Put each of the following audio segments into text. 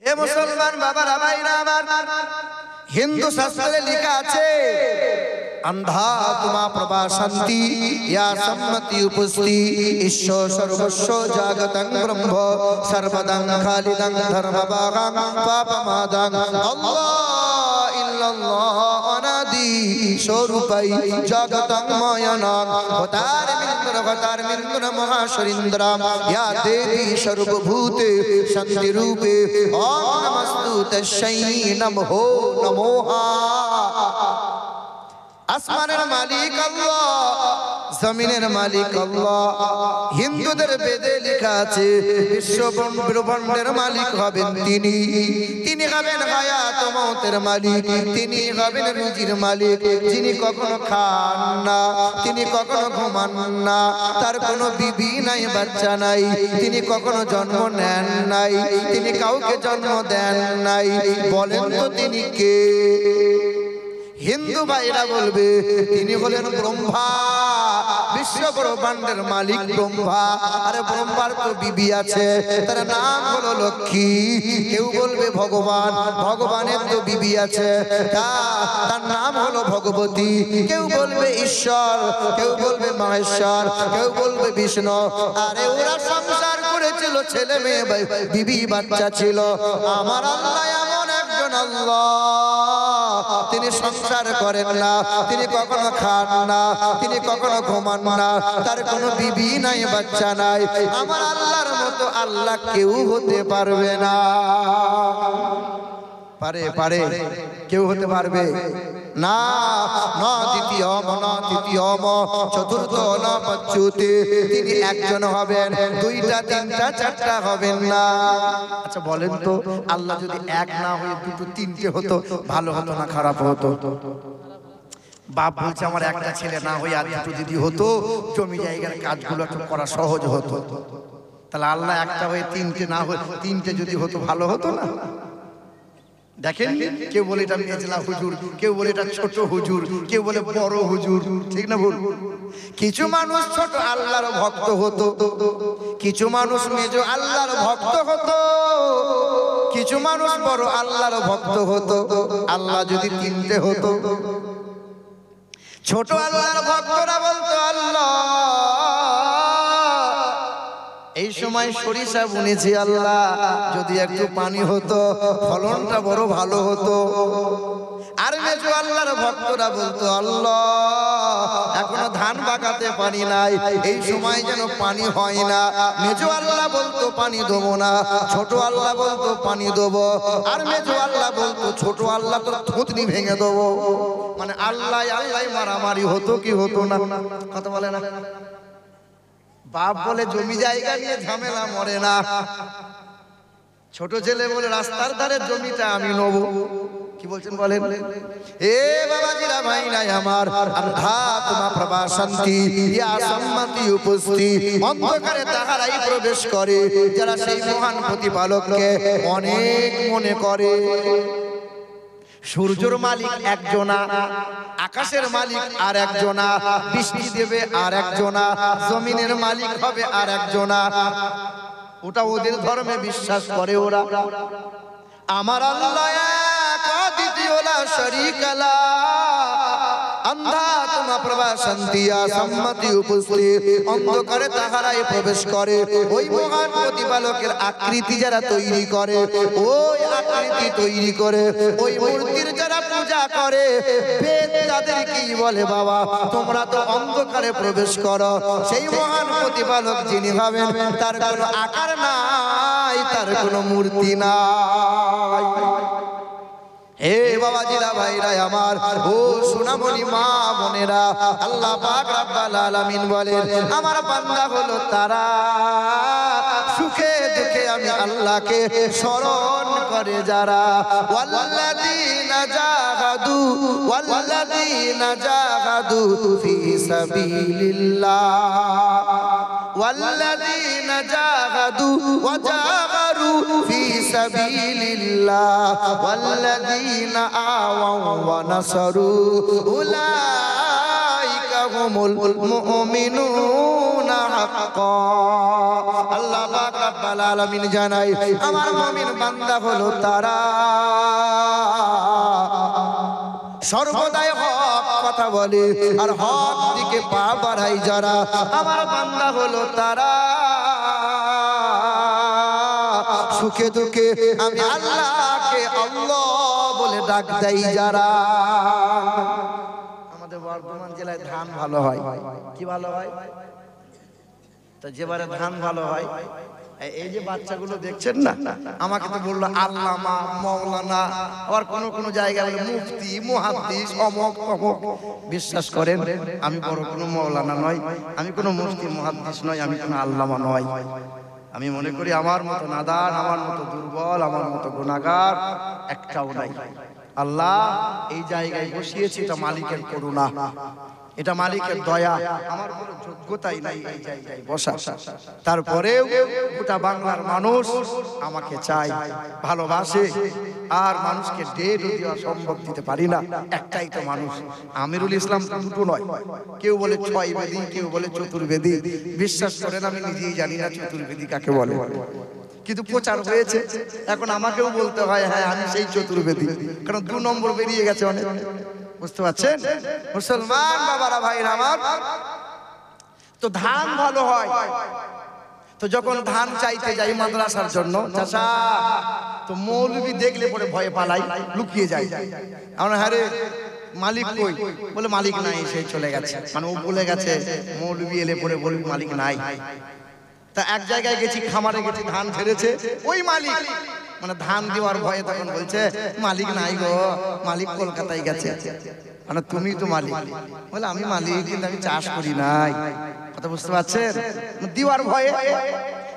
হে মুসলমান বাবারা ভাইরা আমার, হিন্দু শাস্ত্রে লেখা আছে अंधा तुमा प्रभा शांति या सम्मति उपस्ति ईश्वर सर्वस्व जागतं ब्रह्म सर्वदं खालिदं धर्मभागं पापमादं अल्लाह इल्लल्लाह अनादि स्वरूपै जगतं मयनं अवतार मिंद्र महाशरीन्द्रं या देवी सर्वभूते शांति रूपे ओम नमस्तु तस्यै नमो नमोहा। আসমানের মালিক আল্লাহ, জমিনের মালিক আল্লাহ। হিন্দুদের বেদে লেখা আছে বিশ্ব ব্রহ্মাণ্ডের মালিক হবেন তিনি। তিনি হবেন হায়াত ও মওতের মালিক, তিনি হবেন রুজির মালিক। যিনি কখনো খান না, তিনি কখনো ঘুমান না, তার কোনো বিবি নাই, বাচ্চা নাই, তিনি কখনো জন্ম নেন নাই, তিনি কাউকে জন্ম দেন নাই। বলেন তো তিনি কে? হিন্দু ভাইরা বলবে তিনি হলেন ব্রহ্মা, বিশ্ব ব্রহ্মাণ্ডের মালিক ব্রহ্মা। আরে ব্রহ্মার তো বিবি আছে, তার নাম হলো লক্ষ্মী। কেউ বলবে ভগবান, ভগবানের তো বিবি আছে, তার নাম হলো ভগবতী। কেউ বলবে ঈশ্বর, কেউ বলবে মহেশ্বর, কেউ বলবে বিষ্ণু। আরে ওরা সংসার করেছিল, ছেলে মেয়ে বিবি বাচ্চা ছিল। আমার আল্লাহ এমন একজন আল্লাহ, তিনি সংসার করেন না, তিনি কখনো খান না, তিনি কখনো ঘুমান না, তার কোনো বিবি নাই, বাচ্চা নাই। আমার আল্লাহর মতো আল্লাহ কেউ হতে পারবে না। পারে কেউ হতে পারবে না। না দ্বিতীয় না তৃতীয় চতুর্থ না পঞ্চমতে, তিনি একজন হবেন, দুইটা তিনটা চারটা হবেন না। আচ্ছা বলেন তো, আল্লাহ যদি এক না হয়ে দুটো তিনটে হতো, ভালো হতো না খারাপ হতো? বাপ বলছে আমার একটা ছেলে না হয়ে আর দুটো যদি হতো, জমি জায়গার কাজগুলো একটু করা সহজ হতো। তাহলে আল্লাহ একটা হয়ে তিনটে না হয়ে তিনটে যদি হতো, ভালো হতো না? দেখেন, কেউ বলে এটা মেজলা হুজুর, কেউ বলে এটা ছোট হুজুর, কেউ বলে বড় হুজুর, ঠিক না ভুল? কিছু মানুষ ছোট আল্লাহর ভক্ত হতো, কিছু মানুষ মেজ আল্লাহর ভক্ত হতো, কিছু মানুষ বড় আল্লাহর ভক্ত হতো। আল্লাহ যদি তিনটে হতো, ছোট আল্লাহর ভক্তরা বলতো আল্লাহ এই সময় সরিষা বুনেছি, আল্লাহ যদি একটু পানি হতো, ফলনটা বড় ভালো হতো। আর মেজো আল্লাহর ভক্তরা বলতো আল্লাহ এখনো ধান বাগাতে পানি নাই, এই সময় যেন পানি হয় না। মেজো আল্লাহ বলতো পানি দেবো না, ছোট আল্লাহ বলতো পানি দেবো। আর মেজো আল্লাহ বলতো ছোট আল্লাহ তো থুতনি ভেঙে দেবো। মানে আল্লাহ আল্লাহ মারামারি হতো কি হতো না? কথা বলে না? বাপ বলে জমি জায়গা নিয়ে ঝামেলা মরে না, ছোট ছেলে বলে রাস্তার ধারে জমিটা আমি নেব। কি বলছেন বলেন? এ বাবাজিরা ভাইরা আমার, আন্ধা তোমা প্রভা শান্তি ইয়া সম্মতি উপস্থিত, অন্ধকারে তাহারাই প্রবেশ করে যারা সেই মহান প্রতিপালককে অনেক মনে করে। সূর্যের মালিক একজনা, আকাশের মালিক আর একজনা, বৃষ্টি দেবে আর একজনা, জমিনের মালিক হবে আর একজনা। ওটা ওদের ধর্মে বিশ্বাস করে ওরা। আমার আল্লাহ এক, দ্বিতীয় লা শরীকা লা, আন্ধা তোমা প্রভা শান্তি সম্মতি উপস্থিত, অন্ধকারে তাহারাই প্রবেশ করে। ওই মহান প্রতিপালকের আকৃতি যারা তৈরি করে, ওই আকৃতি তৈরি করে, ওই মূর্তির যারা পূজা করে, বেদ তাদের কি বলে বাবা তোমরা তো অন্ধকারে প্রবেশ করো। সেই মহান প্রতিপালক যিনি ভাবেন, তার কোনো আকার নাই, তার কোনো মূর্তি নাই। হে বাবাজিরা ভাইরা আমার, ও সোনামণি মা বোনেরা, আল্লাহ পাক রব্বুল আলামিন বলেন আমার বান্দা হলো তারা সুখে দুঃখে আমি আল্লাহকে স্মরণ করে যারা। ওয়াল্লাযীনা জাহাদু ফি সাবিলিল্লাহ, ওয়াল্লাযীনা জাহাদু ওয়া জাহারু ফি সাবিলিল্লাহ, ওয়াল্লাযীনা আওয়াউ ওয়া নাসারু উলাইকা লাহুমুল মুমিনুনা হাক্কা। আল্লাহ পাক রব্বুল আলামিন জানাই আমার মুমিন বান্দা হলো তারা সর্বদাই হক কথা বলে আর হক দিকে পা বাড়াই যারা আমার বান্দা হলো তারা সুখে দুঃখে আমি আল্লাহকে আল্লাহ বলে ডাক দেই যারা। আমাদের বর্ধমান জেলায় ধান ভালো হয়। কি ভালো হয়? তো যেবারে ধান ভালো হয় এই যে বাচ্চাগুলো দেখছেন না আমাকে তো বললো আল্লামা মাওলানা আবার কোন কোন জায়গায় বলে মুফতি মুহাদ্দিস অমক তমক। বিশ্বাস করেন আমি বড় কোনো মাওলানা নয়, আমি কোনো মুফতি মুহাদ্দিস নয়, আমি কোনো আল্লামা নয়। আমি মনে করি আমার মতো নাদান, আমার মতো দুর্বল, আমার মতো গুনাহগার একটাও নাই। আল্লাহ এই জায়গায় বসিয়েছি এটা মালিকের করুণা, এটা মালিকের দয়া। আমার কোনো যোগ্যতাই নাই এই জায়গায় বসা। তারপরেও গোটা বাংলার মানুষ আমাকে চায়, ভালোবাসে। আর মানুষকে ডেটও দেওয়া সম্ভব দিতে পারি না, একটাই তো মানুষ। আমিরুল ইসলাম দুটো নয়, কেউ বলে 6 বেদি, কেউ বলে চতুর্বেদী। বিশ্বাস করেন আমি নিজেই জানি না চতুর্বেদী কাকে বলে, কিন্তু প্রচার হয়েছে। এখন আমাকেও বলতে হয় হ্যাঁ আমি সেই চতুর্বেদী, কারণ 2 নম্বর বেরিয়ে গেছে অনেক। বুঝতে পারছেন মুসলমান বাবারা ভাইরা আমার? তো ধান ভালো হয়। তো যখন ধান চাইতে যাই মাদ্রাসার জন্য চাচা, তো মৌলবি দেখলে পরে ভয়ে পালাই, লুকিয়ে যায়। আমরা হ্যাঁ রে মালিক কই? বলে মালিক নাই, সেই চলে গেছে। মানে ও বলে গেছে মৌলবি এলে পরে বলবি মালিক নাই। তা এক জায়গায় গেছি, খামারে গেছি, ধান ঝেড়েছে ওই মালিক, মানে ধান দেওয়ার ভয়ে তখন বলছে মালিক নাই গো, মালিক কলকাতায় গেছে। মানে তুমি তো মালিক। বলে আমি মালিক কিন্তু আমি চাষ করি নাই। কথা বুঝতে পারছেন? দেওয়ার ভয়ে।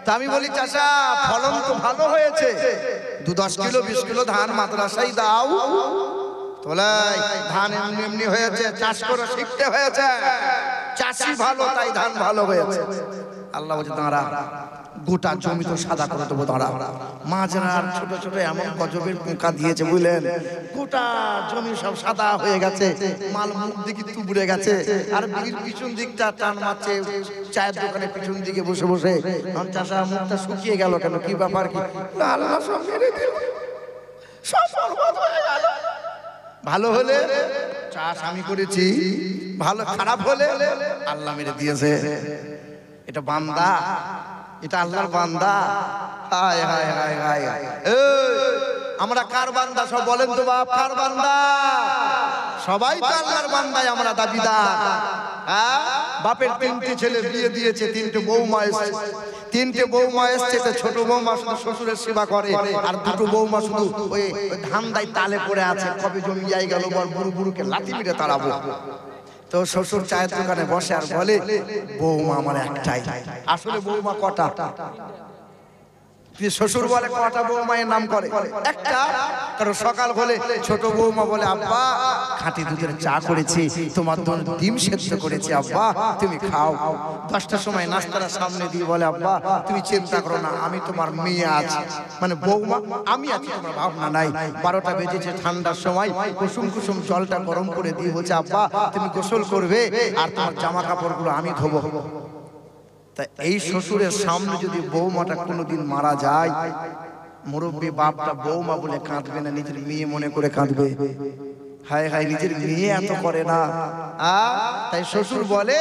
তা আমি বলি চাচা ফলন তো ভালো হয়েছে, 10 কিলো 20 কিলো ধান মাদ্রাসায় দাও। তোলাই ধান এমনি এমনি হয়েছে, চাষ করে শিখতে হয়েছে। চাষি ভালো তাই ধান ভালো হয়েছে। আল্লাহ বলছে দাঁড়া, গোটা জমি তো সাদা করে দেবো, দাঁড়া। মাঝরার ছোট ছোট এমন গজবের পোকা দিয়েছে বুঝলেন, গোটা জমি সব সাদা হয়ে গেছে, মাল মুখ দিকে তুবড়ে গেছে। আর বিড়ির পিছন দিকটা টান মারছে, চায়ের দোকানে পিছন দিকে বসে বসে। চাষা মুখটা শুকিয়ে গেল কেন, কি ব্যাপার কি? আল্লাহ সব মেরে দিল, সব বরবাদ হয়ে গেল। ভালো হলে চাষ আমি করেছি, ভালো খারাপ হলে আল্লাহ মেরে দিয়েছে। এটা বান্দা, এটা আল্লাহর বান্দা। হায় হায় হায় হায়। আমরা কার বান্দা সব বলেন তো বাপ? কার বান্দা? সবাই তো আল্লাহর বান্দায় আমরা দাবিদার। বাপের 3টে ছেলে বিয়ে দিয়েছে, 3টে বৌমা এসেছে। 3টে বৌমা এসছে, ছোট বৌমা শুধু শ্বশুরের সেবা করে, আর 2টো বৌমা শুধু ওই ধান্দায় তালে পড়ে আছে, কবে জমি যাই গেল বল বুড়ু বুড়ুকে লাথি মেরে তাড়াবো। তো শ্বশুর চায়ের দোকানে বসে আর বলে বৌমা আমার একটাই। আসলে বৌমা কটা? শ্বশুর বলে কটা বৌমায়ের নাম করে? একটা। কারণ সকাল হলে ছোট বৌমা বলে আব্বা খাঁটি দুধের চা করেছি, তোমার ডিম সেদ্ধ করেছি আব্বা তুমি খাও। 10টার সময় নাস্তার সামনে দিয়ে বলে আব্বা তুমি চিন্তা করো না, আমি তোমার মেয়ে আছি, মানে বৌমা আমি আছি, তোমার ভাবনা নাই। 12টা বেজেছে, ঠান্ডার সময় কুসুম কুসুম জলটা গরম করে দিয়ে বলছে আব্বা তুমি গোসল করবে আর তোমার জামা কাপড়গুলো আমি ধোবো। তা এই শ্বশুরের সামনে যদি বৌমাটা কোনোদিন মারা যায়, মুরব্বী বাপটা বৌমা বলে কাঁদবে না, নিজের মেয়ে মনে করে কাঁদবে। হায় হায়, নিজের মেয়ে এত করে না। তাই শ্বশুর বলে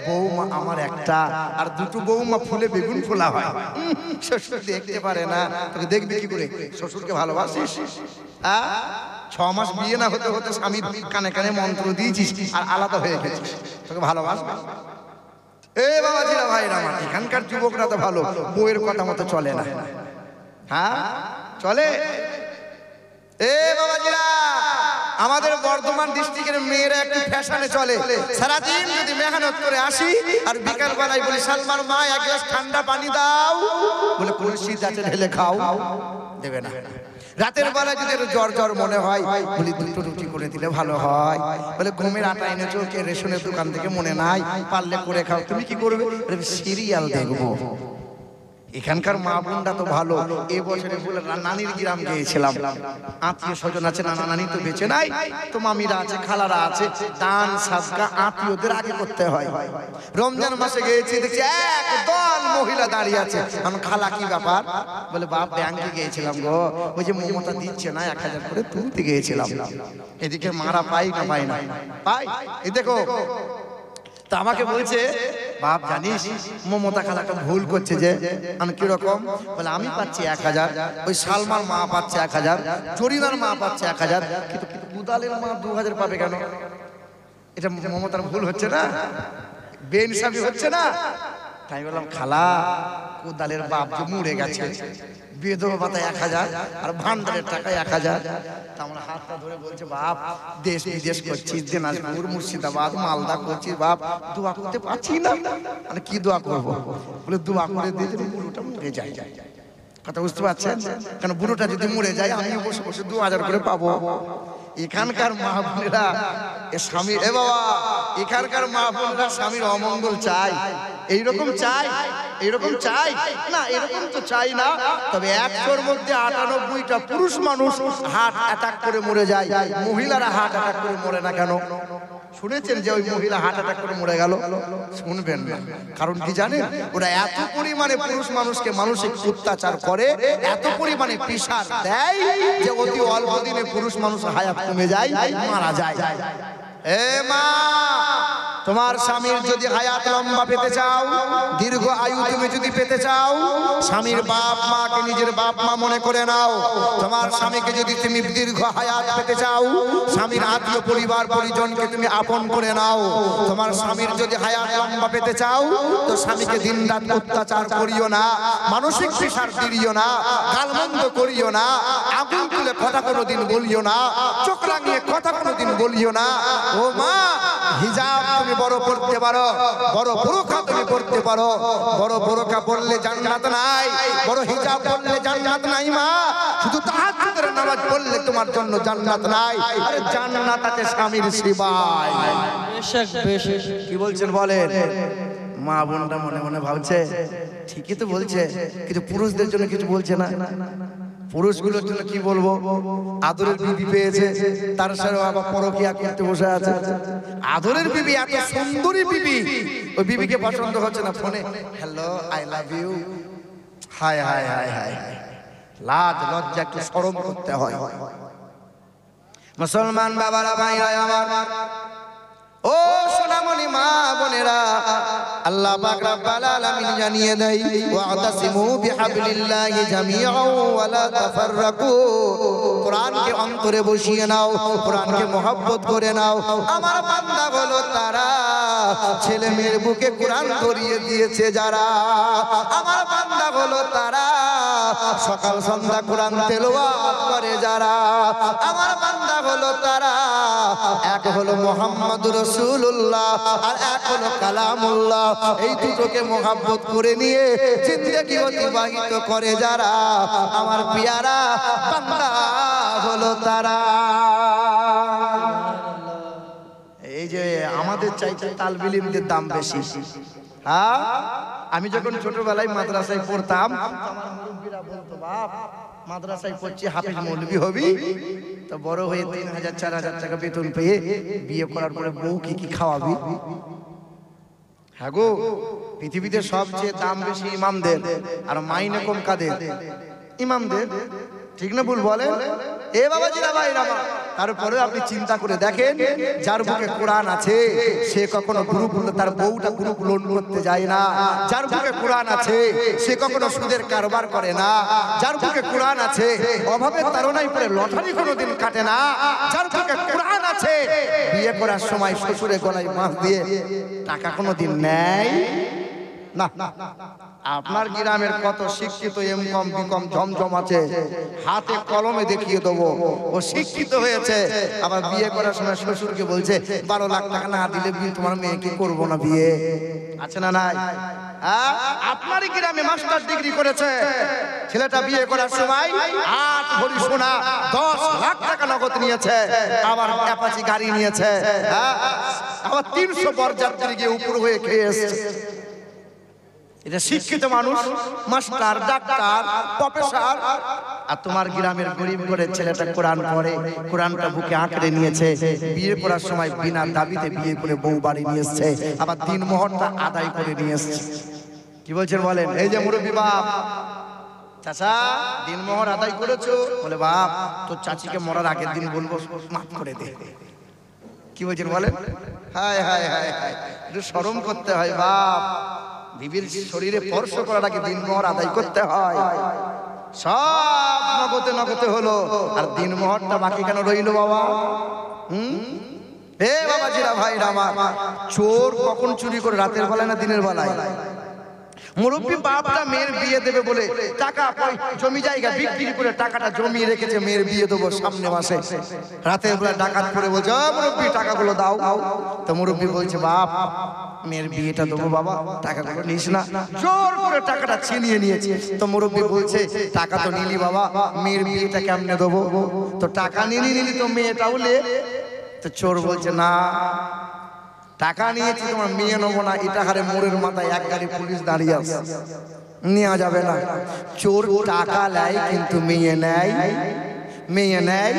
বৌমা আমার একটা, আর 2টো বৌমা ফুলে বেগুন ফোলা হয়। শ্বশুর দেখতে পারে না, তোকে দেখবি কি করে? শ্বশুরকে ভালোবাসিস? 6 মাস বিয়ে না হতে হতে স্বামী কানে কানে মন্ত্র দিয়েছিস আর আলাদা হয়ে গেছিস, তোকে ভালোবাসবে? এ বাবাজিরা ভাইরা আমার, এখানকার যুবকরা তো ভালো, বউয়ের কথা মতো চলে না। হ্যাঁ চলে। এ বাবাজিরা, আমাদের বর্ধমান ডিস্ট্রিক্টের মেয়েরা একটু ফ্যাশনে চলে। সারাদিন যদি মেহনত করে আসি আর বিকাল বেলায় বলি সালমার মা 1 গ্লাস ঠান্ডা পানি দাও, বলে কলসি যাতে ঢেলে খাও, দেবে না। রাতের বেলায় যদি একটু জ্বর জ্বর মনে হয় বলি 2টো রুটি করে দিলে ভালো হয়, বলে ঘুমের আটা এনেছো কে রেশনের দোকান থেকে মনে নাই, পারলে করে খাও। তুমি কি করবে? সিরিয়াল দেখবো। এখানকার মা বোনটা তো ভালো। এই বছরে বলে নানির গ্রাম গিয়েছিলাম, আত্মীয় স্বজন আছে, নানা নানি তো বেঁচে নাই, তো মামিরা আছে, খালারা আছে, দান সাদকা আত্মীয়দের আগে করতে হয়। রমজান মাসে গিয়েছি, দেখছি এক দল মহিলা দাঁড়িয়ে আছে। আমি খালা কি ব্যাপার? বলে বাপ ব্যাংকে গিয়েছিলাম গো, ওই যে মমতা দিচ্ছে না 1000 করে তুলতে গিয়েছিলাম। এদিকে মারা পাই না পাই না পাই, এই দেখো। তা আমাকে বলছে বাপ জানিস মমতা খালাটা ভুল করছে যে। আমি কিরকম? বলে আমি পাচ্ছি 1000, ওই সালমার মা পাচ্ছে 1000, জরিনার মা পাচ্ছে 1000, কিন্তু কুদালের মা 2000 পাবে কেন? এটা মমতার ভুল হচ্ছে না? বেইনসাফি হচ্ছে না? তাই বললাম খালা কুদালের বাপ যে মরে গেছে, বিধবা ভাতা 1000 আর ভান্ডারের টাকা 1000। তা আমরা হাতটা ধরে বলছে বাপ দেশ বিদেশ করছিস, দিনাজপুর মুর্শিদাবাদ মালদা করছিস বাপ, দোয়া করতে পারছি না। মানে কি দোয়া করবো? বলে দোয়া করে দিয়ে যদি বুড়োটা মরে যায়। কথা বুঝতে পারছেন? কারণ বুড়োটা যদি মরে যায় আমিও বসে বসে 2000 করে পাবো। এখানকার মা বোনেরা স্বামী, এ বাবা, এখানকার মা বোনেরা স্বামীর অমঙ্গল চাই, এইরকম চাই, এইরকম চাই না, এরকম তো চাই না। তবে 100-র মধ্যে 98টা পুরুষ মানুষ হার্ট অ্যাটাক করে মরে যায়, মহিলারা হার্ট অ্যাটাক করে মরে না কেন? শুনেছেন যে ওই মহিলা হার্ট অ্যাটাক করে মরে গেল? শুনবেন না। কারণ কি জানেন? ওরা এত পরিমাণে পুরুষ মানুষকে মানসিক অত্যাচার করে, এত পরিমাণে প্রেসার দেয় যে অতি অল্প দিনে পুরুষ মানুষ হায়াত কমে যায়, মারা যায়। এ মা, তোমার স্বামীর যদি হায়াত লম্বা পেতে চাও, দীর্ঘ আয়ু তুমি যদি পেতে চাও, স্বামীর বাপ মাকে নিজের বাপ মা মনে করে নাও। তোমার স্বামীকে যদি তুমি দীর্ঘ হায়াত পেতে চাও, স্বামীর আত্মীয় পরিবার পরিজনকে তুমি আপন করে নাও। তোমার স্বামীর যদি হায়াত লম্বা পেতে চাও, তো স্বামীকে দিনরাত অত্যাচার করিও না, মানসিক প্রেসার দিও না, গালমন্দ করিও না, আগুন তুলে কথা কোনোদিন বলিও না, চোখ রাঙিয়ে কথা কোনোদিন বলিও না। ও মা, হিজাব তুমি বড় পড়তে পারো, বড় বোরকা তুমি পড়তে পারো, বড় বোরকা পড়লে জান্নাত নাই, বড় হিজাব পড়লে জান্নাত নাই মা। শুধু তাহাজ্জুদের নামাজ পড়লে তোমার জন্য জান্নাত নাই, আরে জান্নাত আছে স্বামীর সেবায়। বেশক বেশক। কি বলছেন বলেন? মা বোনটা মনে মনে ভাবছে ঠিকই তো বলছে, কিন্তু পুরুষদের জন্য কিছু বলছে না। পুরুষগুলোর জন্য কি বলবো? আদরের বিবি পেয়েছে, তার সাথে আবার পরকিয়া করতে বসে আছে। আদরের বিবি, এত সুন্দরী বিবি, ওই বিবিকে পছন্দ হচ্ছে না। ফোনে hello I love you, hi hi hi hi hi. লাজ লজ্জা একটু শরম করতে হয়। মুসলমান বাবারা ভাইরা আমার, ও সোনামণি মা বোনেরা, আল্লাহ পাক রব্বুল আলামিন জানিয়ে দেয় ওয়াতাসিমু বিহাবলিল্লাহি জামিআন ওয়া লা তাফাররাকু। কোরআনকে অন্তরে বসিয়ে নাও, কোরআনকে মহব্বত করে নাও। আমার বান্দা বলো তারা, ছেলে মেয়ের বুকে কোরআন ধরিয়ে দিয়েছে যারা। আমার বান্দা বলো তারা, সকাল সন্ধ্যা কোরআন তেলাওয়াত করে যারা। আমার বান্দা বলো তারা, এক হলো মুহাম্মদুর রাসূলুল্লাহ আর এক হলো কালামুল্লাহ। এই দুটোকে মহব্বত করে নিয়ে জিন্দেগি অতিবাহিত করে যারা, আমার পিয়ারা বান্দা হলো তারা। এই যে আমাদের চাইতে তালবে ইলমের দাম বেশি। হ্যাঁ, আমি যখন ছোটবেলায় মাদ্রাসায় পড়তাম, আমার মুরব্বিরা বলতো বাপ মাদ্রাসায় পড়ছি, হাফেজ মৌলভী হবি, তো বড় হয়ে 3000-4000 টাকা বেতন পেয়ে বিয়ে করার পরে বউ কি কি খাওয়াবি? হ্যাঁ গো, পৃথিবীতে সবচেয়ে দাম বেশি ইমামদের, আর মাইনে কম কাদের? ইমামদের। ঠিক না ভুল বলেন? এ বাবাজিরা ভাইরা, তারপরে আপনি চিন্তা করে দেখেন, যার বুকে কোরআন আছে সে কখনো গ্রুপ, তার বউটা গ্রুপ লোন করতে যায় না। যার বুকে কোরআন আছে সে কখনো সুদের কারবার করে না। যার বুকে কোরআন আছে অভাবের তাড়নায় পড়ে লটারি কোনোদিন কাটে না। যার বুকে কোরআন আছে বিয়ে করার সময় শ্বশুরের গলায় মাছ দিয়ে টাকা কোনোদিন নেয় না। আপনার গ্রামের কত শিক্ষিত এমকম বিকম জমজম আছে, হাতে কলমে দেখিয়ে দেবো ও শিক্ষিত হয়েছে, আবার বিয়ে করার সময় শ্বশুরকে বলছে 12 লাখ টাকা না দিলে বিয়ে তোমার মেয়েকে করবো না। বিয়ে আছে না নাই? আপনার গ্রামে মাস্টার ডিগ্রি করেছে ছেলেটা, বিয়ে করার সময় 8 ভরি সোনা 10 লাখ টাকা নগদ নিয়েছে, আবার অ্যাপাচি গাড়ি নিয়েছে, আবার 300 বরযাত্রী গিয়ে উপর হয়ে খেয়ে এসেছে। এটা শিক্ষিত মানুষ, মাস্টার, ডাক্তার, প্রফেসর, আর তোমার গ্রামের গরিব করে ছেলেটা কোরআন পড়ে, কোরআনটা বুকে আঁকড়ে নিয়েছে, বিয়ে করার সময় বিনা দাবিতে বিয়ে করে বউ বাড়ি নিয়ে এসছে, আবার দিন মোহরটা আদায় করে নিয়ে এসছে। কি বলছেন বলেন? এই যে মুরব্বী বাপ, চাচা দিন মোহর আদায় করেছো? বলে বাপ তোর চাচিকে মরার আগের দিন বলবো মাফ করে দে। কি বলছেন বলেন? হায় হায় হায় হায়, একটু শরম করতে হয় বাপ, বিবির শরীরে স্পর্শ করার আগে দিন মোহর আদায় করতে হয়। সব নগদে নগদে হলো, আর দিন মোহরটা বাকি কেন রইল বাবা? হে বাবাজিরা, ভাইরা আমার, চোর কখন চুরি করে, রাতের বেলায় না দিনের বেলায়? মুরব্বী বাপটা মেয়ের বিয়ে দেবে বলে টাকা জমি জায়গা বিক্রি করে টাকাটা জমিয়ে রেখেছে, মেয়ের বিয়ে দেবো সামনে মাসে। রাতের বেলা ডাকাত করে বলছে মুরব্বী টাকাগুলো দাও। তো মুরব্বী বলছে বাপ মেয়ের বিয়েটা দেবো বাবা, টাকাগুলো নিস না। জোর করে টাকাটা ছিনিয়ে নিয়েছে। তো মুরব্বী বলছে টাকা তো নিলি বাবা, মেয়ের বিয়েটা কেমনে দেবো? তো টাকা নিলি তো মেয়েটাও লে। তো চোর বলছে না, টাকা নিয়েছি তোমার মেয়ে নেবো না, এটা হারে মোড়ের মাথায় এক গাড়ি পুলিশ দাঁড়িয়ে আছে, নেওয়া যাবে না। চোর টাকা নেয় কিন্তু মেয়ে নেয়, মেয়ে নেয়।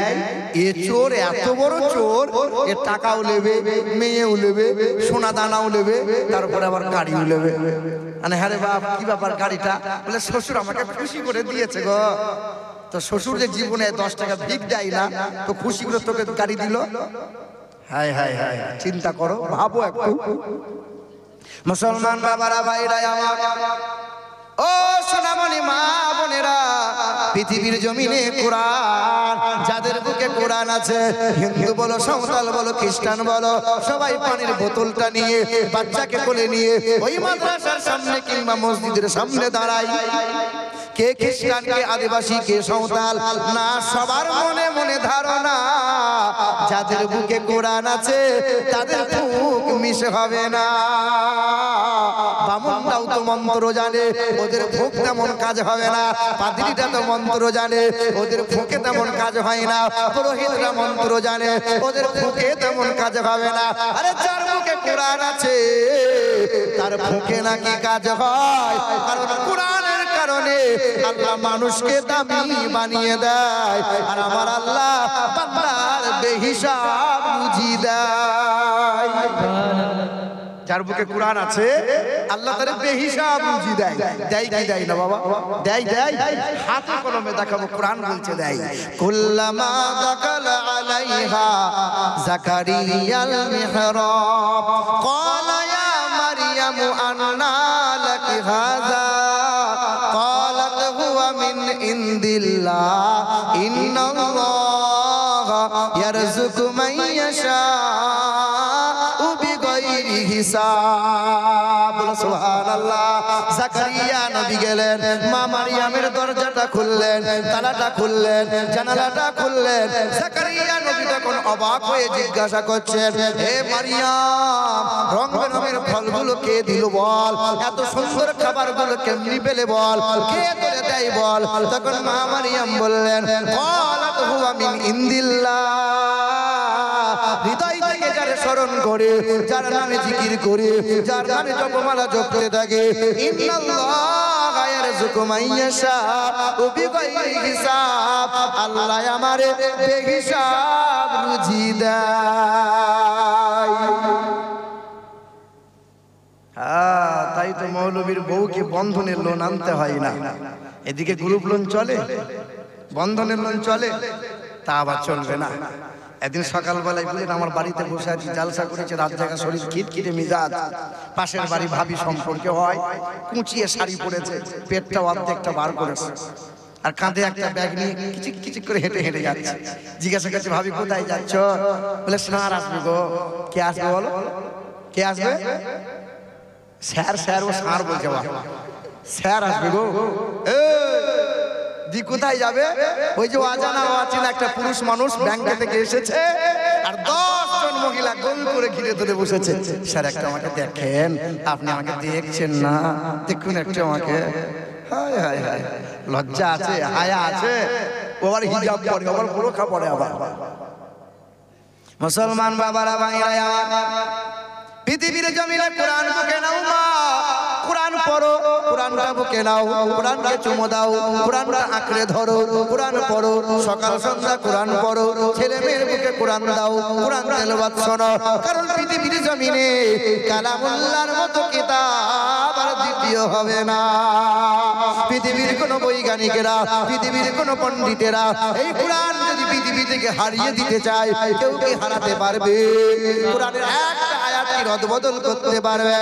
এ চোর এত বড় চোর, এ টাকাও নেবে, মেয়েও নেবে, সোনা দানাও নেবে, তারপরে আবার গাড়িও নেবে। মানে হ্যাঁ রে বাপ কি ব্যাপার গাড়িটা? বলে শ্বশুর আমাকে খুশি করে দিয়েছে গো। তো শ্বশুর যে জীবনে 10 টাকা ভিক দেয় না, তো খুশি করে তোকে গাড়ি দিল। হায় হায় হায়, চিন্তা করো, ভাবো একটু। মুসলমান বাবারা, ভাইরা আমার, ও সোনামণি মা বোনেরা, পৃথিবীর জমিনে কোরআন, যাদের বুকে কোরআন আছে, হিন্দু বলো, সাঁওতাল বলো, খ্রিস্টান বলো, সবাই পানির বোতলটা নিয়ে, বাচ্চাকে কোলে নিয়ে ওই মাদ্রাসার সামনে কিংবা মসজিদের সামনে দাঁড়ায়। কে খ্রিস্টান, কে আদিবাসী, কে সাঁওতাল, না সবার মনে মনে ধারণা যাদের বুকে কোরআন আছে তাদের ফুক মিশে হবে না। বামুনটাও তো মন্ত্র জানে, ওদের ফুক তেমন কাজ হবে না। পাদ্রীটা তো মন্ত্র জানে, ওদের ফুকে তেমন কাজ হয় না। পুরোহিতরা মন্ত্র জানে, ওদের ফুকে তেমন কাজ হবে না। আরে যার বুকে কোরআন আছে তার ফুকে নাকি কাজ হয়, কারণ কোরআনের কারণে আল্লাহ মানুষকে দামি বানিয়ে দেয়, আর আমার আল্লাহ বান্দার বেহিসাব বুঝি দেয়। যার বুকে কোরআন আছে আল্লাহ তার বেহিসাব বুঝি দেয়। দেয় কি দেয় না বাবা? দেয় দেয়, হাতে কলমে দেখাবো, কোরআন বলছে দেয়। কুল্লামা দাখালা আলাইহা যাকারিয়াল মিহরাব ক্বালা ইয়া মারইয়ামু আন্না লাকি হাযা ক্বালাত হুয়া মিন ইনদিল্লাহ ইন্নাল্লাহা ইয়ারযুকু মান ইয়াশাউ বিগাইরি হিসাব। সুবহানাল্লাহ। জাকারিয়া নবী গেলেন, মা মারিয়ামের দরজাটা খুললেন, তালাটা খুললেন, জানালাটা খুললেন। জাকারিয়া নবী তখন অবাক হয়ে জিজ্ঞাসা করছেন, হে মারিয়াম, রং বেরঙের ফলগুলো কে দিল বল? এত সুন্দর খাবারগুলো কেমনি পেলে বল? কে তোরে দেয় বল? তখন মা মারিয়াম বললেন, ক্বালাত হুয়া মিন ইনদিল্লাহ। হৃদয় থেকে যারা স্মরণ করে, যার নামে জিকির করে, যার নামে জপমালা জপতে থাকে, ইন্নাল্লাহা ইয়ারযুকু মান ইয়াশাউ বিগাইরি হিসাব, আল্লাহ আমারে বেহিসাব রুজি দেয়। হ্যাঁ, তাই তো মৌলবীর বউকে বন্ধনের লোন আনতে হয় না। এদিকে গ্রুপ লোন চলে, বন্ধনের লোন চলে, তা আবার চলবে না। একদিন সকালবেলায় বলেন আমার বাড়িতে বসে আছি, জালসা করেছে, রাত জায়গা শরীর খিটখিটে মিজাজ। পাশের বাড়ি ভাবি সম্পর্কে হয়, কুঁচিয়ে শাড়ি পরেছে, পেটটা অর্ধেকটা বার করেছে, আর কাঁধে একটা ব্যাগ নিয়ে কিচিক কিচিক করে হেঁটে হেঁটে যাচ্ছে। জিজ্ঞাসা করছে, ভাবি কোথায় যাচ্ছ? বলে স্যার আসবে গো। কে আসবে বলো? কে আসবে? স্যার স্যার, ও স্যার বলছে, স্যার আসবে গো। দি কোথায় যাবে? ওই যে অজানা অচেনা একটা পুরুষ মানুষ ব্যাংকে থেকে এসেছে, আর 10 জন মহিলা গোল করে ঘিরে ধরে বসেছে। স্যার একটা আমাকে দেখেন, আপনি আমাকে দেখছেন না, দেখুন একটু আমাকে। হায় হায় হায়, লজ্জা আছে, হায়া আছে, ওর হিজাব পরে, আবার বোরকা পরে। আবার মুসলমান বাবারা, ভাইরা আমার, পৃথিবীর জমিনে কোরআন বুকে নাও মা, কোরআন পড়ো, কোরআনটা বুকে নাও, কোরআনকে চুমো দাও, কোরআনটা আঁকড়ে ধরো, কোরআন পড়ো, সকাল সন্ধ্যা কোরআন পড়ো, ছেলে মেয়ের বুকে কোরআন দাও, কোরআন তেলাওয়াত শোনো। কারণ পৃথিবীর জমিনে কালামুল্লাহর মতো কিতাব আর দ্বিতীয় হবে না। পৃথিবীর কোন বৈজ্ঞানিকেরা, পৃথিবীর কোন পণ্ডিতেরা এই কোরআন যদি পৃথিবী থেকে হারিয়ে দিতে চায়, কেউ কি হারাতে পারবে? কোরআনের একটা আয়াত কি রদবদল করতে পারবে?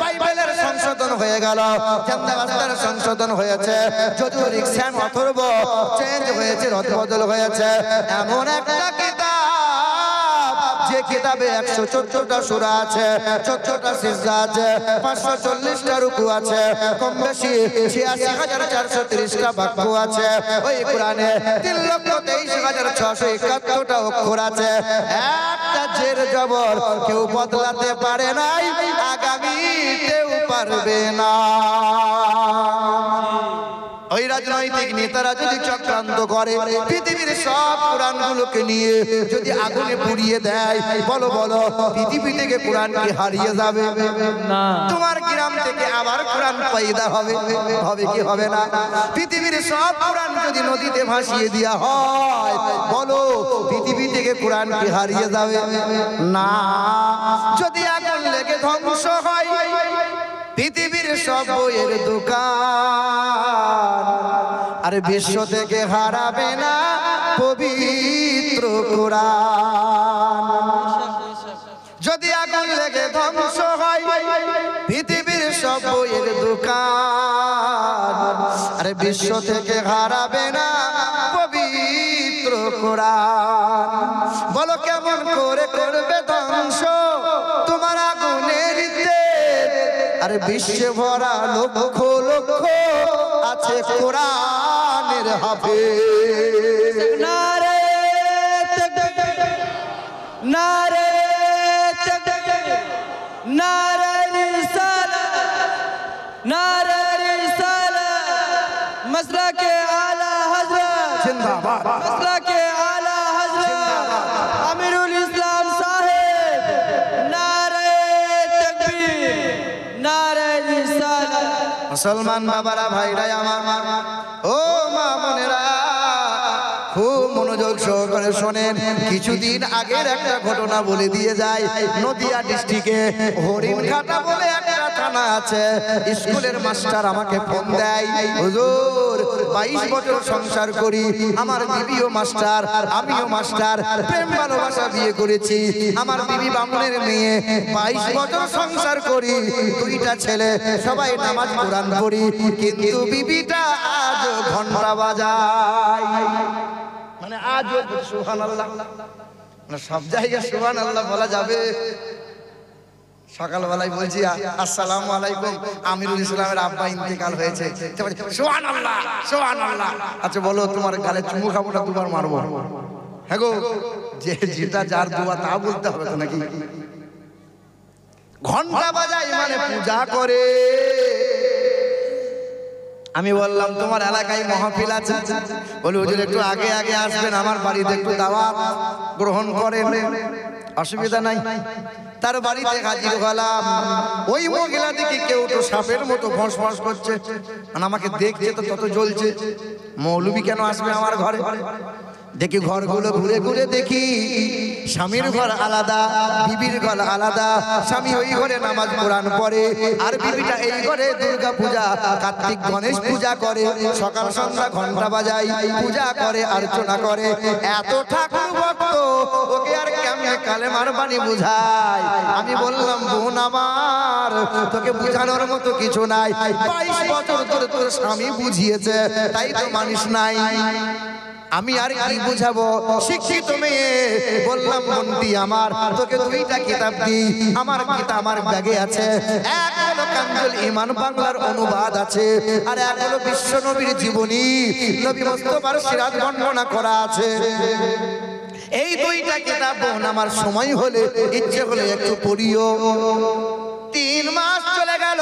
বাইবেলের সংশোধন হয়ে গেল, জান্নাতের সংশোধন হয়েছে, যদিও রিক্সাম অথর্ব চেঞ্জ হয়েছে, রদবদল হয়েছে। এমন একটা কিতাব যে কিতাবে 114টা সূরা আছে, 14টা সিজদা আছে, 540টা রুকু আছে, কম বেশি 86,430টা বাক্য আছে। ওই কোরআনে 3,23,671টা অক্ষর আছে। একটা জের জবর কেউ বদলাতে পারে নাই, আগামীতেও পারবে না। ওই রাজনৈতিক নেতারা যদি চক্রান্ত করে পৃথিবীর সব কোরআনগুলোকে নিয়ে যদি আগুনে পুড়িয়ে দেয়, বলো বলো পৃথিবী থেকে কোরআন কি হারিয়ে যাবে? না। তোমার গ্রাম থেকে আবার কোরআন পয়দা হবে, হবে কি হবে না? পৃথিবীর সব কোরআন যদি নদীতে ভাসিয়ে দেওয়া হয়, বলো পৃথিবী থেকে কোরআন কি হারিয়ে যাবে? না। যদি আগুন লেগে ধ্বংস হয় পৃথিবীর সব বইয়ের দোকান, আরে বিশ্ব থেকে হারাবে না পবিত্র কোরআন। যদি আগুন লেগে ধ্বংস হয় পৃথিবীর সব বইয়ের দোকান, আরে বিশ্ব থেকে হারাবে না পবিত্র কোরআন। বলো কেমন করে করবে ধ্বংস তোমার আগুনের দেশ? আরে বিশ্বে ভরা লক্ষ লক্ষ আছে কোরআনের হাফেজ। নারে তাকবীর, নারে তাকবীর, নারে রিসালাত, নারে রিসালাত, মাসলাকে আলা হযরত জিন্দাবাদ, মাসলাকে আলা হযরত আমিরুল ইসলাম সাহেব। নারে তাকবীর, নারে রিসালাত। মুসলমান বাবারা, ভাইরা আমার, ও মা বোনেরা, খুব মনোযোগ সহকারে শোনেন। কিছুদিন আগের একটা ঘটনা বলে দিয়ে যায়। নদিয়া ডিস্ট্রিক্টে হরিণঘাটা বলে একটা থানা আছে। স্কুলের মাস্টার আমাকে ফোন দেয়, হুজুর 22 বছর সংসার করি, আমার বিবিও মাস্টার, আমিও মাস্টার, প্রেম ভালোবাসা বিয়ে করেছি। আমার বিবি বামুনের মেয়ে, 22 বছর সংসার করি, 2টা ছেলে, সবাই নামাজ কোরআন পড়ি, কিন্তু বিবিটা আজ ঘন্টা বাজায়। মানে আজ সুবহানাল্লাহ, মানে সব জায়গায় সুবহানাল্লাহ বলা যাবে। সকালবেলায় বলছি আসসালামু আলাইকুম, আমিরুল ইসলামের আব্বা ইন্তেকাল হয়েছে, সুবহানাল্লাহ সুবহানাল্লাহ। আচ্ছা বলো তোমার গালে চুমু খাবো না দুবার মারবো? হ্যাঁ গো, যেটা যার দোয়া তা বলতে হবে তো নাকি? ঘন্টা বাজায় মানে পূজা করে। আমি বললাম তোমার এলাকায় মাহফিল আছে, বলে হুজুর একটু আগে আগে আসবেন, আমার বাড়িতে একটু দাওয়াত গ্রহণ করেন। অসুবিধা নাই। তার বাড়িতে হাজির হলাম। ওই মহিলা দেখি কেউ তো সাপের মতো ফসফস করছে, আমাকে দেখছে তো তত জ্বলছে। মৌলবি কেন আসবে আমার ঘরে? দেখি ঘরগুলো ঘুরে ঘুরে দেখি স্বামীর ঘর আলাদা, বিবির ঘর আলাদা। স্বামী ওই ঘরে নামাজ কোরআন পড়ে, আর বিবিটা এই ঘরে দুর্গা পূজা, কার্তিক গণেশ পূজা করে, সকাল সন্ধ্যা ঘন্টা বাজায়, পূজা করে, অর্চনা করে। এত ঠাকুর ভক্ত, ওকে আর কেমনে কালেমার বাণী বুঝায়? আমি বললাম বোন আমার, তোকে বুঝানোর মতো কিছু নাই। 22 বছর ধরে তোর স্বামী বুঝিয়েছে, তাই তো মানিস নাই। আমি আর কি বুঝাবো? শিক্ষিত মেয়ে। বললাম বোনটি আমার, তোকে 2টা কিতাব দিই। আমার কিতাব আমার ব্যাগে আছে। এক হলো কানজুল ঈমান বাংলার অনুবাদ আছে, আর এক হলো বিশ্ব নবীর জীবনী, নবী মুস্তাফার সিরাত বর্ণনা করা আছে। এই 2টা কিতাব বোন আমার সময় হলে, ইচ্ছে হলে একটু পড়িও। 3 মাস চলে গেল,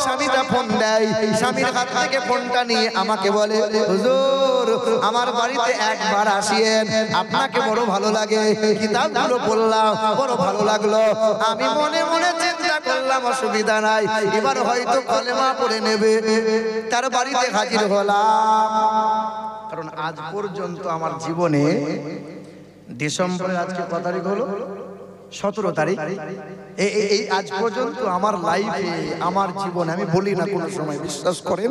স্বামীটা ফোন দেয়। স্বামীর হাত থেকে ফোনটা নিয়ে আমাকে বলে, হুজুর আমার বাড়িতে একবার আসিয়েন, আপনাকে বড় ভালো লাগে। কিতাবগুলো পড়লাম, বড় ভালো লাগলো। আমি মনে মনে চিন্তা করলাম, বললাম অসুবিধা নাই, এবার হয়তো কলেমা পড়ে নেবে। তার বাড়িতে হাজির হলাম, কারণ আজ পর্যন্ত আমার জীবনে ডিসেম্বরের আজকে কত তারিখ হলো? 17 তারিখ। এই আজ পর্যন্ত আমার লাইফে, আমার জীবনে, আমি বলি না কোনো সময়, বিশ্বাস করেন,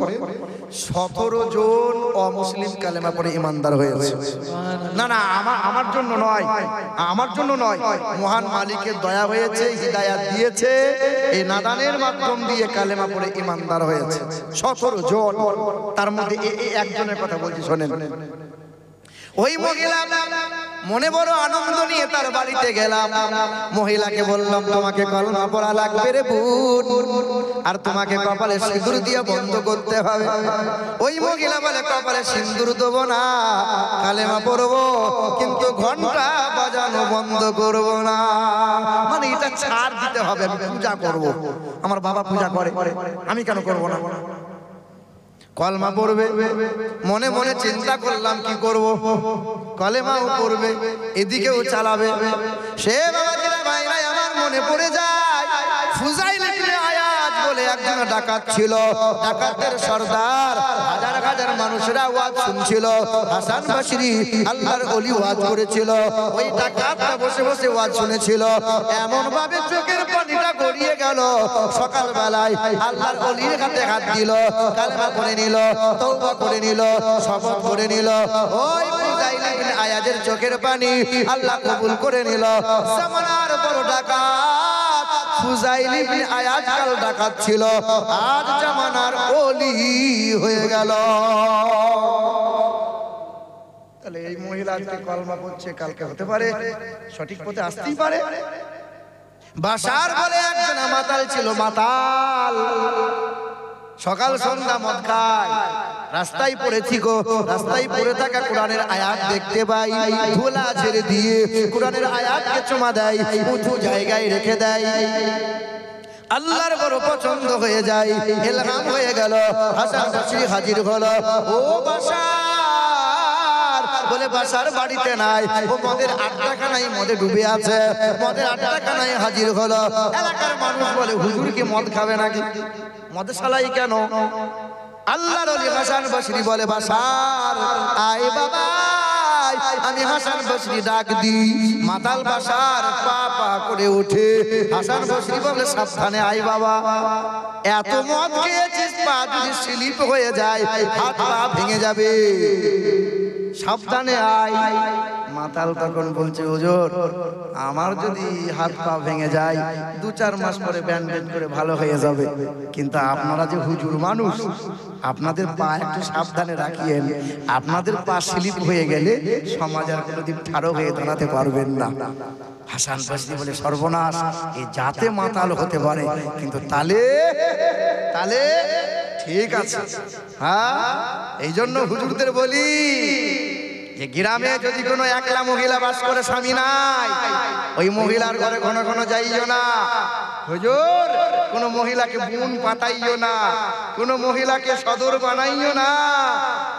17 জন অমুসলিম কালেমা পড়ে ইমানদার হয়েছে। না না, আমার জন্য নয়, আমার জন্য নয়, মহান মালিকের দয়া হয়েছে, হিদায়াত দিয়েছে, এই নাদানের মাধ্যম দিয়ে কালেমা পড়ে ইমানদার হয়েছে 17 জন। তার মধ্যে এই একজনের কথা বলছি, শোনেন। ওই মহিলা মনে বড় আনন্দ নিয়ে তার বাড়িতে গেলাম। মহিলাকে বললাম, তোমাকে কলমা পড়া লাগবে রে বোন, আর তোমাকে কপালে সিঁদুর দিয়ে বন্ধ করতে হবে। ওই মহিলা বলে, কপালে সিঁদুর দেবো না, কালেমা পড়বো, কিন্তু ঘন্টা বাজানো বন্ধ করবো না। মানে এটা ছাড় দিতে হবে, আমি পূজা করবো, আমার বাবা পূজা করে, আমি কেন করবো না? কলমা পড়বে, মনে মনে চিন্তা করলাম কি করব, কলেমাও পড়বে, এদিকেও চালাবে। সে বাবাজিরা ভাইরা আমার মনে পড়ে যায়, ফুজাইল ইবনে আয়াজ বলে একজন ডাকাত ছিল, ডাকাতের সর্দার। হাজার হাজার মানুষেরা ওয়াজ শুনছিল, হাসান বসরি আল্লাহর ওলি ওয়াজ করেছিল, ওই ডাকাতটা বসে বসে ওয়াজ শুনেছিল। এমন ভাবে চোখের পানিটা গড়িয়ে গেল, সকাল বেলায় আল্লাহর ওলির হাতে হাত দিল, কালেমা পড়ে নিল, তওবা করে নিল, শপথ করে নিল। ওই ফুজাইল ইবনে আয়াজের চোখের পানি আল্লাহ কবুল করে নিল। জামানার বড় ডাকাত ফুজাইল ইবনে আয়াজ কাল ডাকাত ছিল, আজ জামানার ওলি হয়ে গেল। তাহলে এই মহিলা আজকে কলমা পড়ছে, কালকে হতে পারে সঠিক পথে আসতেই পারে। বাশার বলে একজন মাতাল ছিল, মাতাল, সকাল সন্ধ্যা মদ খায়। রাস্তায় পড়েছি গো, রাস্তায় পড়ে থাকা কোরআনের আয়াত দেখতে পাই, ধুলা ছেড়ে দিয়ে কোরআনের আয়াতকে চুমা দেয়, উঁচু জায়গায় রেখে দেয়। আল্লাহর বড় পছন্দ হয়ে যায়, ইলহাম হয়ে গেল। হাসান বসরি হাজির হলো। ও বাশার বলে, বাশার বাড়িতে নাই, ও মদের আড্ডাখানায় মদে ডুবে আছে, মদের আড্ডাখানায় হাজির হলো। এলাকার মানুষ বলে, হুজুর কি মদ খাবে নাকি? মদ সালাই কেন? আল্লাহর ওলি হাসান বসরি বলে, বাশার আয় বাবা, আমি হাসান বসরি ডাক দি। মাতাল বাশার পা পা করে ওঠে। হাসান বসরি বলে, সাবধানে আয় বাবা, এত মদ খেয়েছিস, পা যদি স্লিপ হয়ে যায়, হাত পা ভেঙে যাবে, সাবধানে আয়। মাতাল তখন বলছে, হুজুর আমার যদি হাত পা ভেঙে যায়, 2-4 মাস পরে ব্যান্ডেজ করে ভালো হয়ে যাবে, কিন্তু আপনারা যে হুজুর মানুষ, আপনাদের পা একটু সাবধানে রাখিয়েন, আপনাদের পা স্লিপ হয়ে গেলে সমাজ আর কোনোদিন ঠাড়ো হয়ে দাঁড়াতে পারবেন না। হাসান বসরি বলে, সর্বনাশ, এই জাতে মাতাল হতে পারে, কিন্তু তালে তালে ঠিক আছে। হ্যাঁ, এই জন্য হুজুরদের বলি যে গ্রামে যদি কোনো একলা মহিলা বাস করে, স্বামী নাই, ওই মহিলার ঘরে ঘন ঘন যাইও না। হুজুর কোনো মহিলাকে বোন পাঠাইও না, কোনো মহিলাকে সদর বানাইও না,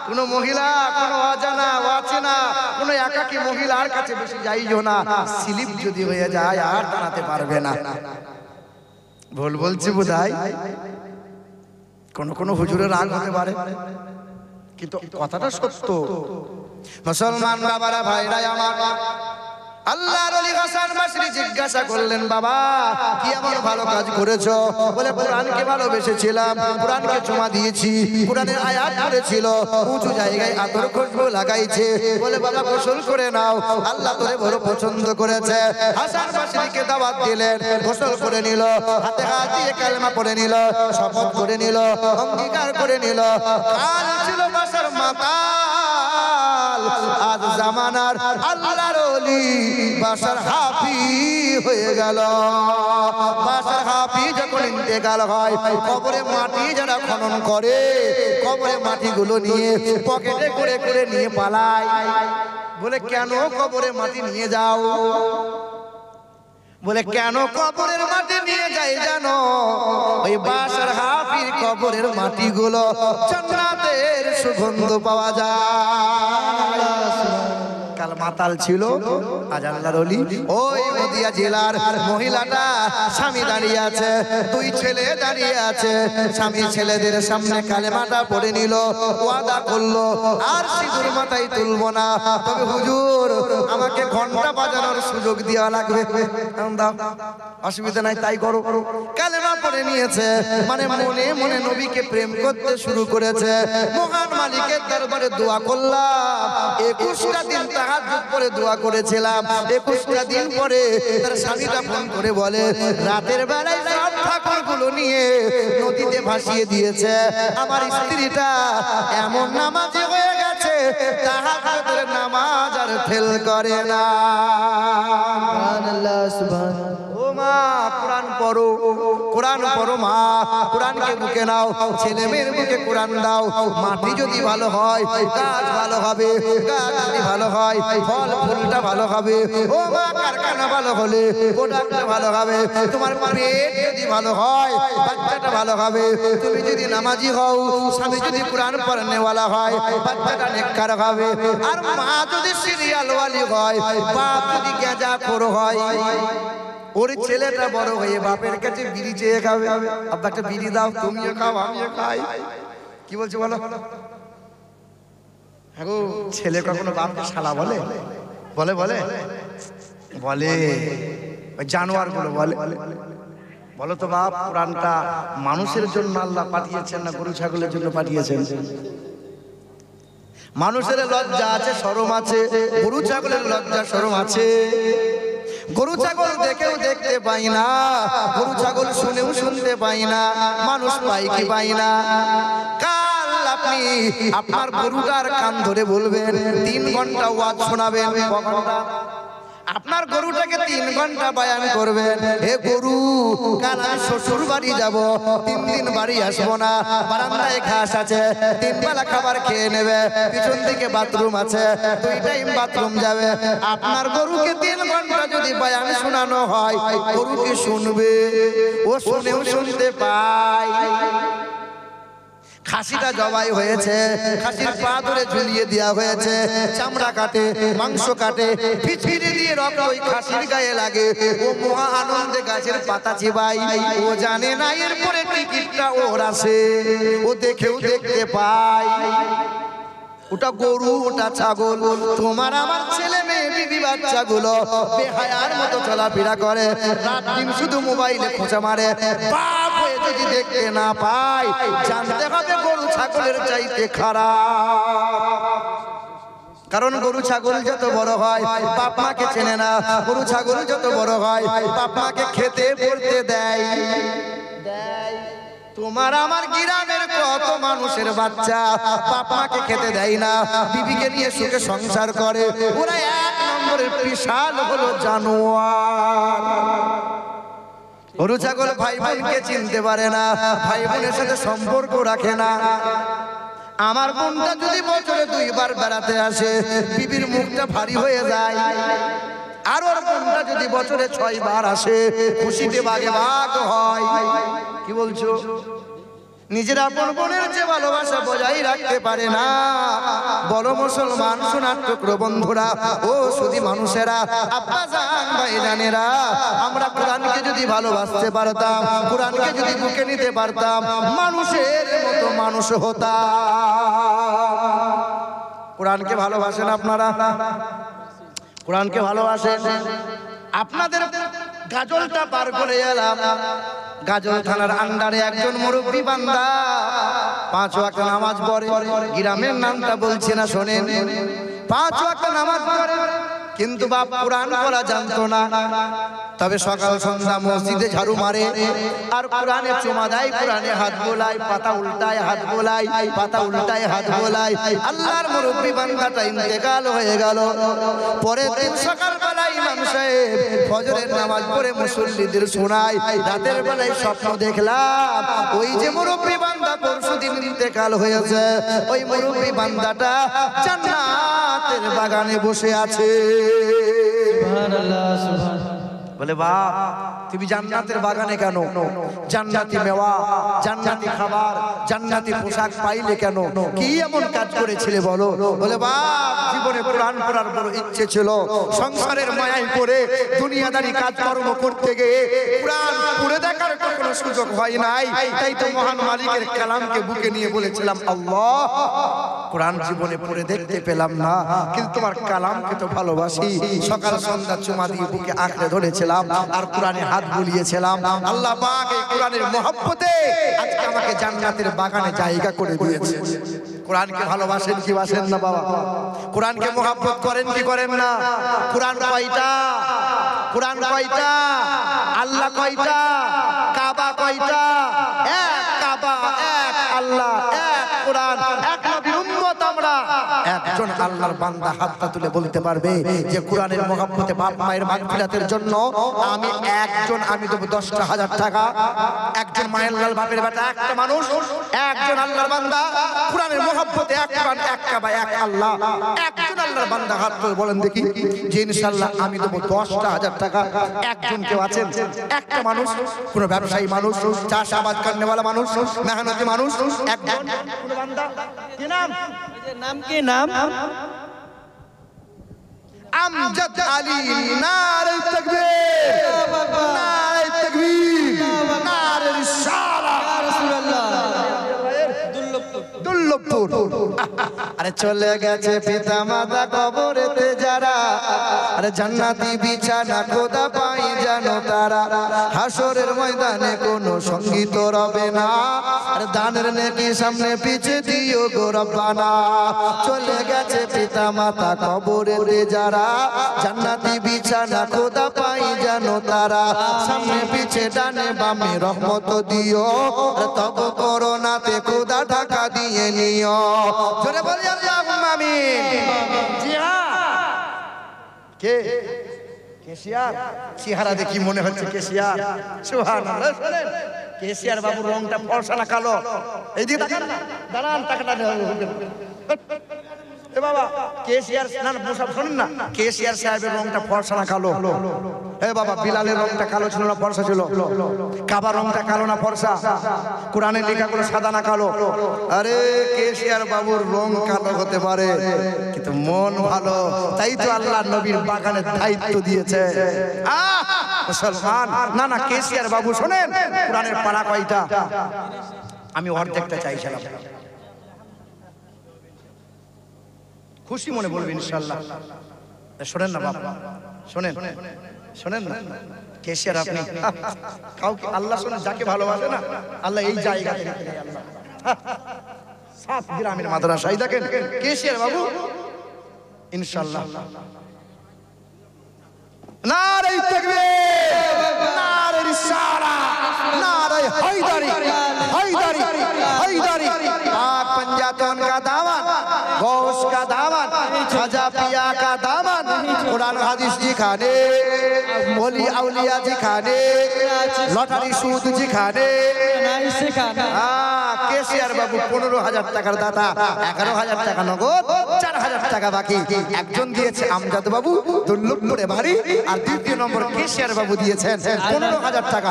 কোনো মহিলা, কোনো অজানা অচেনা কোনো একাকী মহিলার কাছে বেশি যাইও না, স্লিপ যদি হয়ে যায় আর দাঁড়াতে পারবে না। ভুল বলছি বোধহয়, কোন হুজুরের রাগ হতে পারে, কিন্তু কথাটা সত্য। মুসলমান বাবারা, ভাইরা আমার, আল্লাহর ওলি হাসান বসরি জিজ্ঞাসা করলেন, বাবা কি এমন ভালো কাজ করেছো? বলে, কোরআনকে ভালোবেসেছিলাম, কোরআনকে চুমা দিয়েছি, কোরআনের আয়াত পড়েছিল, উঁচু জায়গায় আতর খুশবু লাগাইছে। বলে, বাবা গোসল করে নাও, আল্লাহ তোরে বড় পছন্দ করেছে। হাসান বসরিকে দাওয়াত দিলেন, গোসল করে নিল, হাতে হাত দিয়ে কালেমা পড়ে নিল, শপথ করে নিল, অঙ্গীকার করে নিল। কাল ছিল বাশার মাতাল, আজ জামানার আল্লাহর ওলি বাশার হাফিজ হয়ে গেল। বাশার হাফিজ যখন ইন্তেকাল হয়, কবরে মাটি যারা খনন করে, কবরে মাটিগুলো নিয়ে পকেটে করে করে নিয়ে পালায়। বলে, কেন কবরে মাটি নিয়ে যাও? বলে, কেন কবরের মাটি নিয়ে যাই জানো? ওই বাশার হাফিজ কবরের মাটিগুলো জান্নাতের সুগন্ধ পাওয়া যায়। কাল মাতাল ছিল আজ আল্লাহর ওলি। ওই নদিয়া জেলার মহিলাটা স্বামী দাঁড়িয়ে আছে, দুই ছেলে দাঁড়িয়ে আছে, স্বামী ছেলেদের সামনে কালেমাটা পড়ে নিল, ওয়াদা করলো আর সিঁদুর মাথায় তুলবো না, তবে হুজুর আমাকে ঘন্টা বাজানোর সুযোগ দেওয়া লাগবে। দাও, অসুবিধা নাই, তাই করো। কালেমা পড়ে নিয়েছে, মানে মনে মনে নবীকে প্রেম করতে শুরু করেছে। মহান মালিকের দরবারে দোয়া করলাম, 21টা দিন তাহাজ্জুদ পড়ে দোয়া করেছিলাম। 21টা দিন পরে তার স্বামীটা ফোন করে বলে, রাতের বেলায় সব ঠাকুরগুলো নিয়ে নদীতে ভাসিয়ে দিয়েছে, আমার স্ত্রীটা এমন নামাজি হয়ে গেছে তাহাজ্জুদের নামাজ আর ফেল করে না। সুবহানাল্লাহ, সুবহানাল্লাহ। ও মা, কোরআন পড়ো, কোরআন পড়ো মা, কোরআনকে বুকে নাও, ছেলে মেয়ের বুকে কোরআন দাও। মাটি যদি ভালো হয় গাছ ভালো হবে, গাছ যদি ভালো হয় ফল ফুলটা ভালো হবে। ও মা, কারখানা ভালো হলে প্রোডাক্টটা ভালো হবে। তোমার পেট যদি ভালো হয় বাচ্চাটা ভালো হবে। তুমি যদি নামাজি হও, স্বামী যদি কোরআন পড়নেওয়ালা হয়, বাচ্চাটা নেককার হবে। আর মা যদি সিরিয়াল ওয়ালি হয়, বাপ যদি গাঁজাখোর হয়, ওর ছেলেটা বড় হয়ে বাপের কাছে বিড়ি চেয়ে খাবে, আব্বা একটা বিড়ি দাও, তুমিও খাও আমিও খাই। কি বলছো বলো? হ্যাঁ গো, ছেলে কখনো বাপকে শালা বলে? বলে বলে বলে, ওই জানোয়ার গুলো বলে। বলো তো বাপ, কোরআনটা মানুষের জন্য আল্লাহ পাঠিয়েছেন না গরু ছাগলের জন্য পাঠিয়েছেন? মানুষের লজ্জা আছে, শরম আছে, গরু ছাগলের লজ্জা শরম আছে। গরু ছাগল দেখেও দেখতে পাই না, গরু ছাগল শুনেও শুনতে পাই না, মানুষ পাই কি পাই না। কাল আপনি আপনার গরুটার কান ধরে বলবেন 3 ঘন্টা ওয়াজ শোনাবেন, আপনার গরুটাকে 3 ঘন্টা বয়ান করবেন, হে গরু কাল আমি শ্বশুর বাড়ি যাব, 3 দিন বাড়ি আসবো না, বারান্দায় ঘাস আছে, 3 বেলা খাবার খেয়ে নেবে, পিছন দিকে বাথরুম আছে, 2 টাইম বাথরুম যাবে। আপনার গরুকে 3 ঘন্টা যদি বয়ান শোনানো হয়, গরুকে শুনবে? ও শুনেও শুনতে পায়। খাসিটা জবাই হয়েছে, খাসির পা ধরে ঝুলিয়ে দেওয়া হয়েছে, চামড়া কাটে, মাংস কাটে, ফিচফিরি দিয়ে রক্ত ওই খাসির গায়ে লাগে। ও মহা আনন্দে গাছের পাতা চিবাই, ও জানে না এরপরে টিকিটটা ওর আসে, ও দেখেও দেখতে পায়। ওটা গরু, ওটা ছাগল। তোমার আমার ছেলে মেয়ে বিবি বাচ্চাগুলো বেহায়ার মতো চলাফেরা করে, রাত দিন শুধু মোবাইলে খোঁচা মারে। বাপ হয়ে যদি দেখতে না পায়, জানতে হবে গরু ছাগলের চাইতে খারাপ। কারণ গরু ছাগল যত বড় হয় বাপ মাকে চেনে না, গরু ছাগল যত বড় হয় বাপ মাকে খেতে পড়তে দেয়। তোমার আমার গ্রামের কত মানুষের বাচ্চা বাপ মাকে খেতে দেয় না, বিবিকে নিয়ে সুখে সংসার করে। ওরা 1 নম্বরের বিশাল হলো জানোয়ার। গরু ছাগল ভাই বোনকে চিনতে পারে না, ভাই বোনের সাথে সম্পর্ক রাখে না। আমার বোনটা যদি বছরে 2 বার বেড়াতে আসে, বিবির মুখটা ভারী হয়ে যায়। আর ওর বোনটা যদি বছরে 6 বার আসে, খুশিতে বাগে ভাগ হয়। কি বলছো? নিজের আপন বোনের যে ভালোবাসা বজায় রাখতে পারে না। বড় মুসলমান সোনার টুকরো বন্ধুরা, ও শুধু মানুষেরা, আব্বা জান ভাই জানেরা, আমরা কোরআনকে যদি ভালোবাসতে পারতাম, কোরআনকে যদি বুকে নিতে পারতাম, মানুষের মতো মানুষ হতাম। কোরআনকে ভালোবাসেন আপনারা? কোরআনকে ভালোবাসেন? আপনাদের গাজলটা পার করে এলাম, গাজল থানার আন্ডারে একজন মুরব্বী বান্দা 5 ওয়াক্ত নামাজ পড়ে। গ্রামের নামটা বলছি না, শোনেন। 5 ওয়াক্ত নামাজ পড়ে, কিন্তু বাপ কোরআন পড়া জানতো না। তবে সকাল সন্ধ্যা মসজিদে ঝাড়ু মারে আর কোরআনে চুমা দেয়, কোরআনে হাত বোলায়, পাতা উল্টায় হাত বোলায়, পাতা উল্টায় হাত বোলায়। আল্লাহর মুরব্বী বান্দাটা ইন্তেকাল হয়ে গেল। পরের দিন সকালবেলায় ইমাম সাহেব ফজরের নামাজ পড়ে মুসল্লিদের শোনায়, রাতের বেলায় স্বপ্ন দেখলাম ওই যে মুরব্বী বান্দা পরশুদিন ইন্তেকাল হয়েছে, ওই মুরব্বী বান্দাটা জান্নাতের বাগানে বসে আছে। সুবহানাল্লাহ, সুবহানাল্লাহ। বলে বাপ তুমি জান্নাতের বাগানে কেন? জান্নাতি মেওয়া, জান্নাতি খাবার, জান্নাতি পোশাক পাইলে কেন? কি এমন কাজ করেছিলে বলো? বলে বাপ জীবনে কোরআন পড়ার বড় ইচ্ছে ছিল, সংসারের মায়ায় পড়ে দুনিয়াদারি কাজকর্ম করতে গিয়ে কোরআন পড়ে দেখার কোনো সুযোগ হয় নাই। তাই তো মহান মালিকের কালামকে বুকে নিয়ে বলেছিলাম আল্লাহ কোরআন জীবনে পড়ে দেখতে পেলাম না, কিন্তু তোমার কালামকে তো ভালোবাসি। সকাল সন্ধ্যা চুমা দিয়ে বুকে আঁকড়ে ধরেছিলাম আর কোরআনে হাত বুলিয়েছিলাম। আল্লাহ পাক এই কোরআনের মহব্বতে আজকে আমাকে জান্নাতের বাগানে জায়গা করে দিয়েছে। কোরআনকে ভালোবাসেন কি বাসেন না বাবা? কোরআনকে মহব্বত করেন কি করেন না? কোরআন কয়টা? কোরআন কয়টা? আল্লাহ কয়টা? কাবা কয়টা? এক কাবা, এক আল্লাহ, এক কোরআন, এক নবীর উম্মত আমরা। একজন আল্লাহর বান্দা হাতটা তুলে বলতে পারবে যে কোরআনের মহব্বতে বাপ মায়ের মাগফিরাতের জন্য আমি দেব 10,000 টাকা? একজন মায়ের লাল বাপের বেটা একটা মানুষ, একজন আল্লাহর বান্দা কোরআনের মহব্বতে এক কোরআন, এক কাবা, এক আল্লাহ, একজন আল্লাহর বান্দা হাত তুলে বলেন দেখি যে ইনশাআল্লাহ আমি দেব 10,000 টাকা। একজন কেউ আছেন? একটা মানুষ, কোন ব্যবসায়ী মানুষ, চাষাবাদ করেওয়ালা মানুষ, মেহনতি মানুষ, একজন কোন বান্দা? কি নাম? নাম কি নাম? আমজাদ আলী। নারে তাকবীর, নারে তাকবীর, নারে রিসালাত। ইয়া রাসূলুল্লাহ। দুর্লভপুর। আরে চলে গেছে পিতা মাতা কবরেতে যারা, আরে জান্নাতি বিছানা খোদা পাই জানো তারা। হাসরের ময়দানে কোনো সঙ্গীত রবে না, আরে দানের নেকি সামনে পিছে দিও গো রব্বানা। চলে গেছে পিতা মাতা কবরেতে যারা, জান্নাতি বিছানা খোদা পাই জানো তারা। সামনে পিছে ডানে বামে রহমত দিও, তব করোনাতে খোদা ঢাকা দিয়ে নিও। জোরে বলি আল্লাহুম্মা আমিন। জি হ্যাঁ, কে কেসিয়ার? চেহারা দেখি মনে হচ্ছে কেসিয়ার। সুবহানাল্লাহ। শুনেন কেসিয়ার বাবুর রংটা ফর্সা না কালো? এই দিকে তাকান না, দাঁড়ান, টাকাটা এ বাবা কেসিয়ার না মুসাফ শুনেন না, কেসিয়ার সাহেবের রংটা ফর্সা না কালো? এ বাবা বিলালের রংটা কালো ছিল না ফর্সা ছিল? কাবার রংটা কালো না ফর্সা? কোরআনের লেখাগুলো সাদা না কালো? আরে কেসিয়ার বাবুর রং কালো হতে পারে কিন্তু মন ভালো, তাই তো আল্লাহ নবীর বাগানের দায়িত্ব দিয়েছে। মুসলমান না না কেসিয়ার বাবু শোনেন, কোরআনের পারা কয়টা? আমি অর্ধেকটা চাইছিলাম, খুশি মনে বলবেন ইনশাআল্লাহ। শোনেন না বাবা, শোনেন শোনেন না কেসিয়ার আপনি কাউকে আল্লাহ শোনেন, যাকে ভালোবাসে না আল্লাহ এই জায়গা থেকে আল্লাহ সাত গ্রামের মাদ্রাসায় দেখেন কেসিয়ার বাবু ইনশাআল্লাহ। নারে তাকবীর, নারে রিসালাত, নারে হায়দারি, হায়দারি, হায়দারি। पाक पंजातन का दामन, गौस का दामन, खाजा पिया का दामन, कुरान हदीस जिखाने, ओली औलिया जिखाने, लॉटरी सूद जिखाने। কেসিয়ার বাবু 15,000 টাকার দাতা, 11,000 টাকা নগদ, 4,000 টাকা বাকি। একজন দিয়েছে আমজাদ বাবু দুর্লভপুরে বাড়ি, আর দ্বিতীয় নম্বর কেসিয়ার বাবু দিয়েছেন 15,000 টাকা।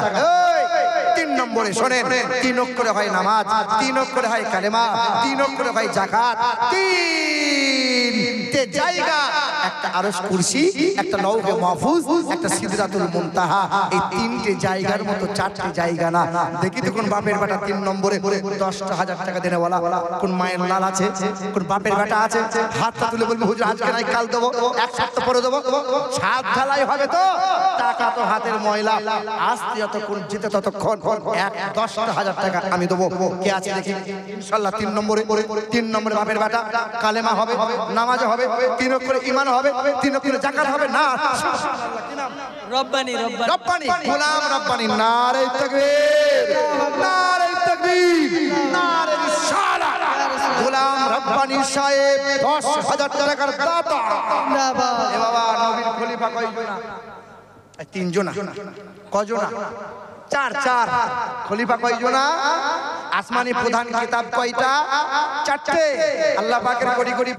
3 নম্বরে শোনেন, 3 অক্ষরে হয় নামাজ, 3 অক্ষরে হয় কালেমা, 3 অক্ষরে হয় যাকাত, 3টে জায়গা, একটা আরশ কুরসি, একটা লৌহে মাহফুজ, একটা সিদরাতুল মুনতাহা। এই 3টে জায়গার মতো 4টে জায়গা না। দেখি তো কোন বাপের বেটা 3 নম্বরে 10,000 টাকা দেনে বলা? কোন মায়ের লাল আছে? কোন বাপের বেটা আছে? হাতটা তুলে বলবে হুজুর আজকে নাই কাল দেবো, এক সপ্তাহ পরে দেবো। সাত ঢালাই হবে তো, টাকা তো হাতের ময়লা, আসতে যতক্ষণ যেতে ততক্ষণ 10,000 টাকা আমি দেবো। কে আছে দেখি ইনশাআল্লাহ 3 নম্বরে? 3 নম্বরে বাপের বেটা, কালেমা হবে, নামাজ হবে, 3 অক্ষরে ঈমান হবে, 3 অক্ষরে যাকাত হবে। না কি নাম? রব্বানি। রব্বানি, রব্বানি, গোলাম রব্বানি। নারে তাকবীর, নারে তাকবীর, নারে রিসালাত। গোলাম রব্বানি সাহেব 10,000 টাকার দাতা। এ বাবা নবীর খলিফা কয়জন? 3 জন। কজন? 4 খলিফা কয়জন? আসমানি প্রধান কিতাব কয়টা? 4টে। আল্লাহ পাকের কোটি কোটি